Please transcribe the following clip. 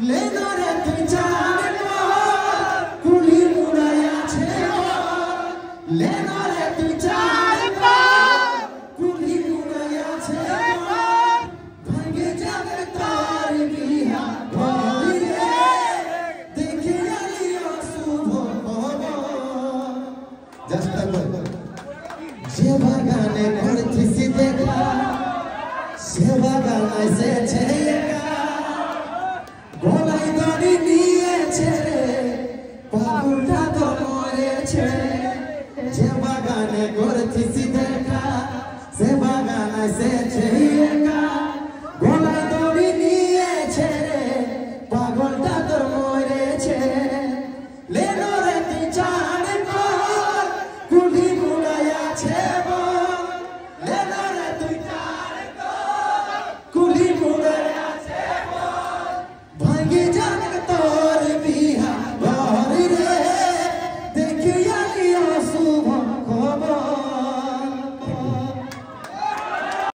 লেনারে তুই চার কুলি মুড়াই আছে লেনারে তুই চার কুলি মুড়াই আছে ভাঙে যাবে তার বিহা ঘরে দেখে আলিও শুভ জাস্ট যে বাগানে করছিস দেখা সে বাগান এসেছে গলায় দড়ি নিয়েছে পাগলটা তো মরেছে যে বাগানে করছিস দেখা সে বাগান এসেছে